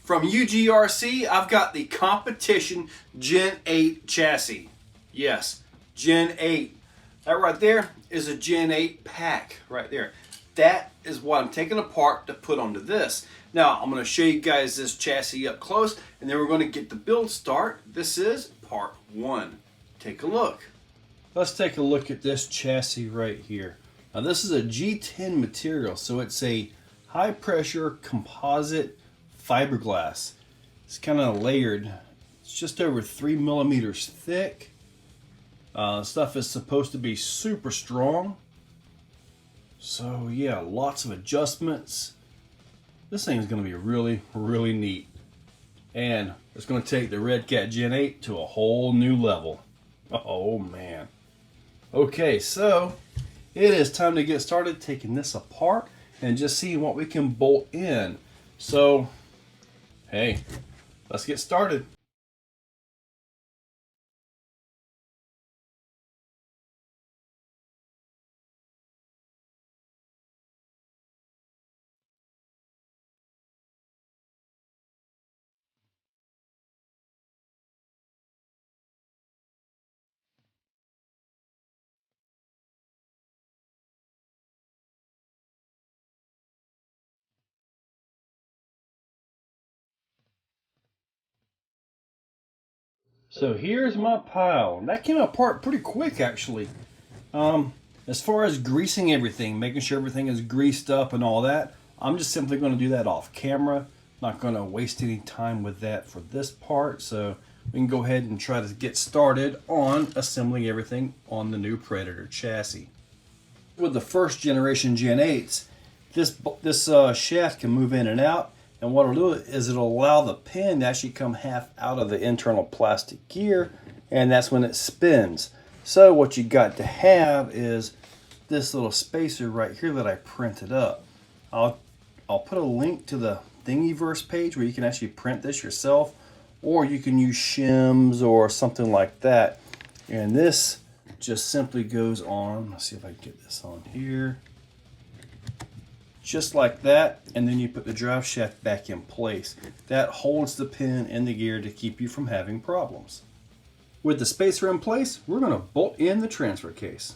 From UGRC, I've got the competition Gen 8 chassis. Yes, Gen 8. That right there is a Gen 8 pack right there. That is what I'm taking apart to put onto this. Now, I'm going to show you guys this chassis up close, and then we're going to get the build start. This is part 1. Take a look. Let's take a look at this chassis right here. Now, this is a G10 material, so it's a high pressure composite fiberglass. It's kind of layered. It's just over 3 millimeters thick. Stuff is supposed to be super strong. So yeah, lots of adjustments. This thing is going to be really, really neat. And it's going to take the Redcat Gen 8 to a whole new level. Oh man. Okay, so it is time to get started taking this apart and just seeing what we can bolt in. So, hey, let's get started. So here's my pile. That came apart pretty quick actually. As far as greasing everything, making sure everything is greased up and all that, I'm just simply going to do that off camera. Not going to waste any time with that for this part, so we can go ahead and try to get started on assembling everything on the new Predator chassis. With the first generation Gen 8s, this shaft can move in and out, and what it'll do is it'll allow the pin to actually come half out of the internal plastic gear, and that's when it spins. So what you got to have is this little spacer right here that I printed up. I'll put a link to the Thingiverse page where you can actually print this yourself, or you can use shims or something like that. And this just simply goes on. Let's see if I can get this on here. Just like that, and then you put the drive shaft back in place. That holds the pin in the gear to keep you from having problems. With the spacer in place, we're going to bolt in the transfer case.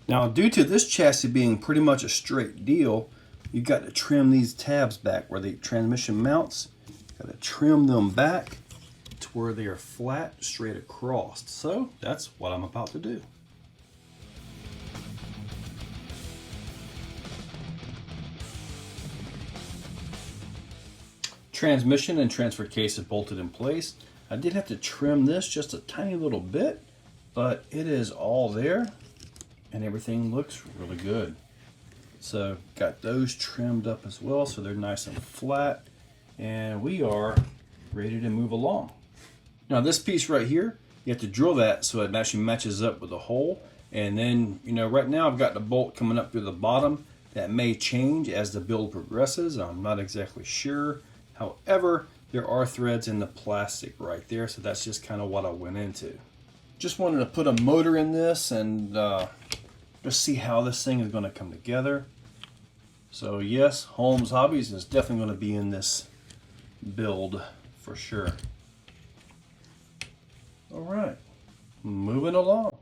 Now, due to this chassis being pretty much a straight deal, you've got to trim these tabs back where the transmission mounts. Got to trim them back to where they are flat straight across. So that's what I'm about to do. Transmission and transfer case is bolted in place. I did have to trim this just a tiny little bit, but it is all there and everything looks really good. So got those trimmed up as well, so they're nice and flat, and we are ready to move along. Now this piece right here, you have to drill that so it actually matches up with the hole, and then, you know, right now I've got the bolt coming up through the bottom. That may change as the build progresses. I'm not exactly sure. However, there are threads in the plastic right there, so that's just kind of what I went into. Just wanted to put a motor in this and just see how this thing is going to come together. So yes, Holmes Hobbies is definitely going to be in this build for sure. All right, moving along.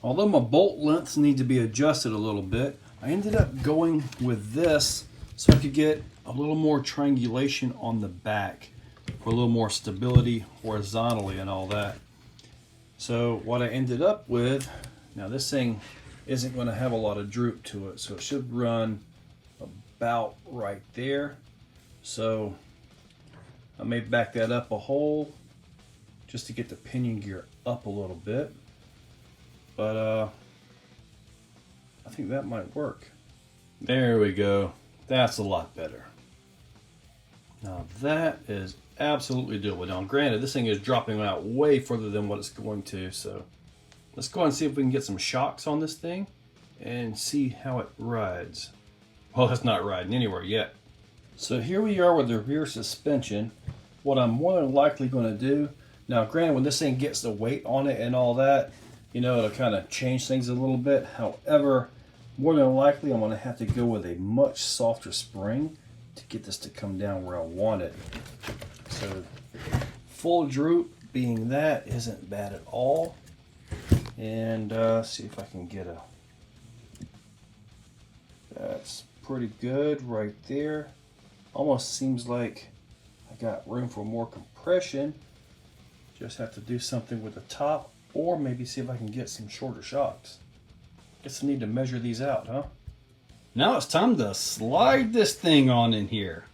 Although my bolt lengths need to be adjusted a little bit, I ended up going with this so I could get a little more triangulation on the back for a little more stability horizontally and all that. So what I ended up with, now this thing isn't going to have a lot of droop to it, so it should run about right there. So I may back that up a hole just to get the pinion gear up a little bit. But I think that might work. There we go. That's a lot better. Now that is absolutely doable. Now granted, this thing is dropping out way further than what it's going to, so let's go ahead and see if we can get some shocks on this thing and see how it rides. Well, it's not riding anywhere yet. So here we are with the rear suspension. What I'm more than likely going to do, now granted when this thing gets the weight on it and all that, you know, it'll kind of change things a little bit. However, more than likely I'm going to have to go with a much softer spring to get this to come down where I want it. So full droop being that isn't bad at all. And see if I can get a, that's pretty good right there. Almost seems like I got room for more compression. Just have to do something with the top, or maybe see if I can get some shorter shocks. Guess I need to measure these out, huh? Now it's time to slide this thing on in here.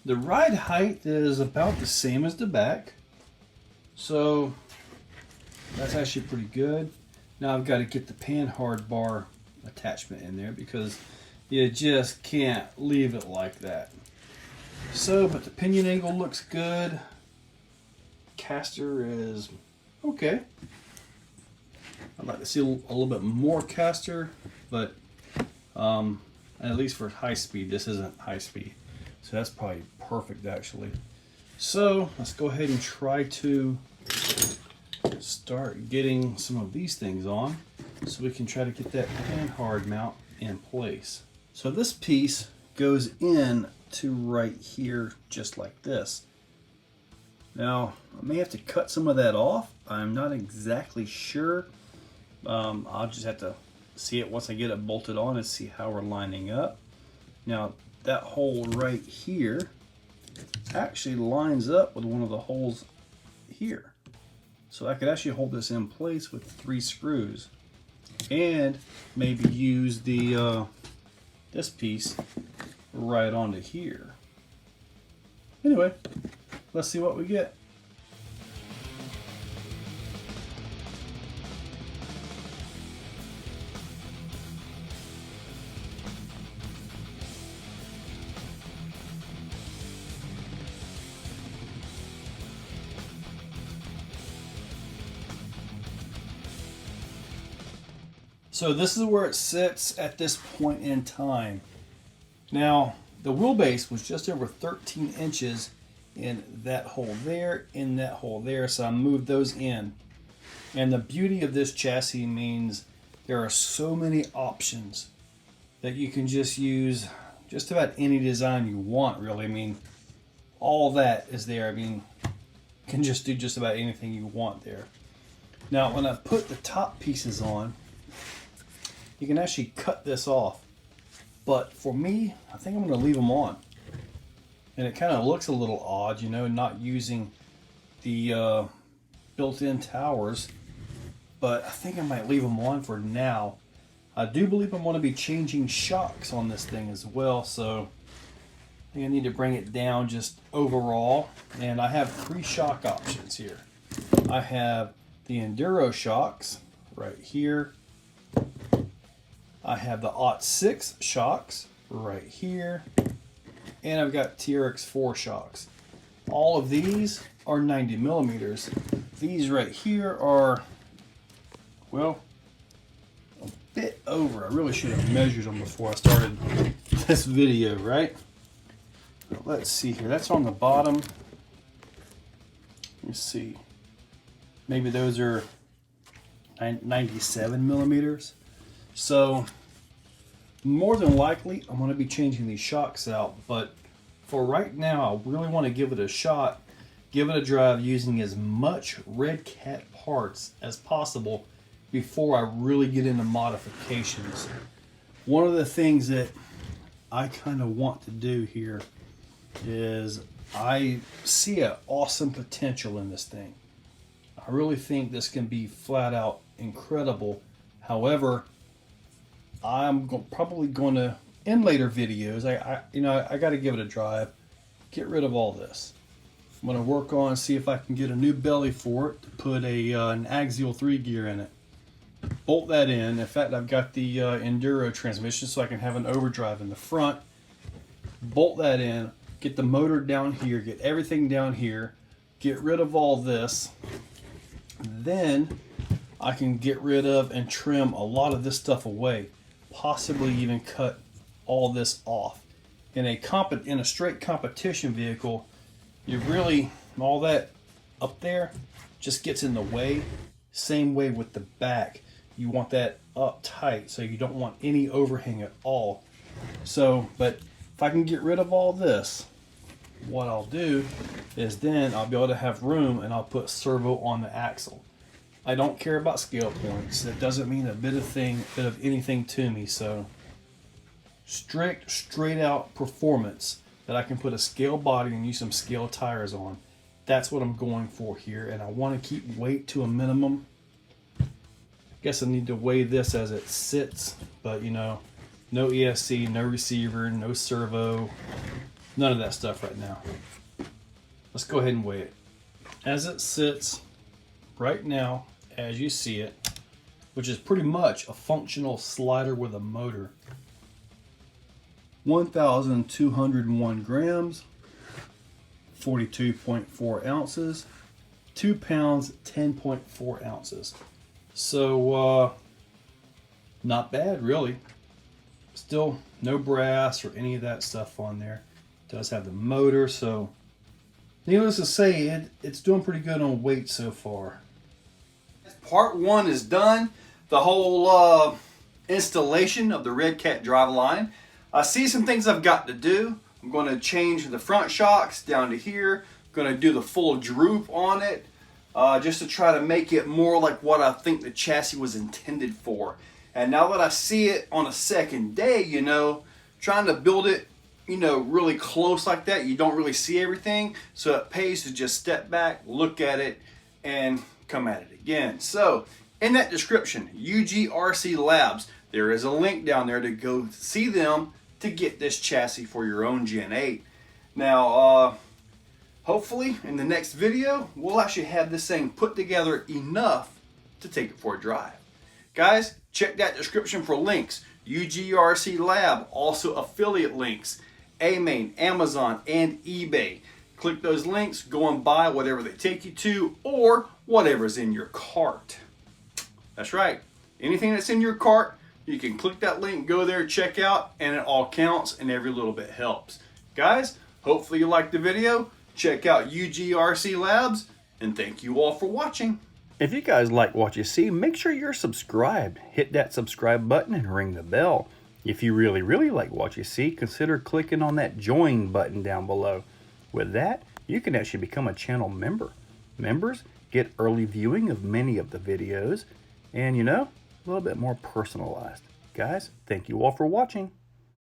The ride height is about the same as the back, so that's actually pretty good. Now I've got to get the panhard bar attachment in there because you just can't leave it like that. So, but the pinion angle looks good. Caster is okay. I'd like to see a little bit more caster, but at least for high speed, this isn't high speed. So that's probably perfect actually. So let's go ahead and try to start getting some of these things on so we can try to get that panhard mount in place. So this piece goes in to right here just like this. Now I may have to cut some of that off. I'm not exactly sure. I'll just have to see it once I get it bolted on and see how we're lining up. Now that hole right here actually lines up with one of the holes here. So I could actually hold this in place with 3 screws and maybe use the this piece right onto here. Anyway, let's see what we get. So this is where it sits at this point in time. Now, the wheelbase was just over 13 inches in that hole there, in that hole there, so I moved those in. And the beauty of this chassis means there are so many options that you can just use just about any design you want, really. I mean, all that is there. I mean, you can just do just about anything you want there. Now, when I put the top pieces on, you can actually cut this off. But for me, I think I'm going to leave them on. And it kind of looks a little odd, you know, not using the built-in towers. But I think I might leave them on for now. I do believe I'm going to be changing shocks on this thing as well. So I think I need to bring it down just overall. And I have 3 shock options here. I have the Enduro shocks, right here. I have the /6 shocks right here. And I've got TRX4 shocks. All of these are 90 millimeters. These right here are, well, a bit over. I really should have measured them before I started this video, right? But let's see here. That's on the bottom. Let me see. Maybe those are 97 millimeters. So more than likely, I'm going to be changing these shocks out. But for right now, I really want to give it a shot, give it a drive using as much Redcat parts as possible before I really get into modifications. One of the things that I kind of want to do here is I see an awesome potential in this thing. I really think this can be flat out incredible. However, I'm probably going to, in later videos, I got to give it a drive, get rid of all this. I'm going to work on, see if I can get a new belly for it to put an axial 3 gear in it. Bolt that in. In fact, I've got the Enduro transmission so I can have an overdrive in the front. Bolt that in, get the motor down here, get everything down here, get rid of all this. Then I can get rid of and trim a lot of this stuff away, possibly even cut all this off. In a straight competition vehicle, you really, all that up there just gets in the way. Same way with the back. You want that up tight, so you don't want any overhang at all. So, but if I can get rid of all this, what I'll do is then I'll be able to have room and I'll put servo on the axle. I don't care about scale points. That doesn't mean a bit of anything to me. So straight out performance that I can put a scale body and use some scale tires on. That's what I'm going for here, and I want to keep weight to a minimum. I guess I need to weigh this as it sits, but you know, no ESC, no receiver, no servo, none of that stuff right now. Let's go ahead and weigh it. As it sits right now, as you see it, which is pretty much a functional slider with a motor. 1,201 grams, 42.4 ounces, 2 pounds, 10.4 ounces. So, not bad, really. Still no brass or any of that stuff on there. It does have the motor, so needless to say, it's doing pretty good on weight so far. Part 1 is done. The whole installation of the Redcat driveline. I see some things I've got to do. I'm going to change the front shocks down to here. I'm going to do the full droop on it, just to try to make it more like what I think the chassis was intended for. And now that I see it on a second day, you know, trying to build it, you know, really close like that, you don't really see everything. So it pays to just step back, look at it, and come at it again. So in that description, UGRC Labs, there is a link down there to go see them to get this chassis for your own Gen 8. Now, hopefully in the next video, we'll actually have this thing put together enough to take it for a drive. Guys, check that description for links. UGRC Lab, also affiliate links. A-Main, Amazon, and eBay. Click those links, go and buy whatever they take you to, or whatever's in your cart. That's right. Anything that's in your cart, you can click that link, go there, check out, and it all counts, and every little bit helps. Guys, hopefully you liked the video. Check out UGRC Labs, and thank you all for watching. If you guys like what you see, make sure you're subscribed. Hit that subscribe button and ring the bell. If you really like what you see, consider clicking on that join button down below. With that, you can actually become a channel member. Members get early viewing of many of the videos and, you know, a little bit more personalized. Guys, thank you all for watching.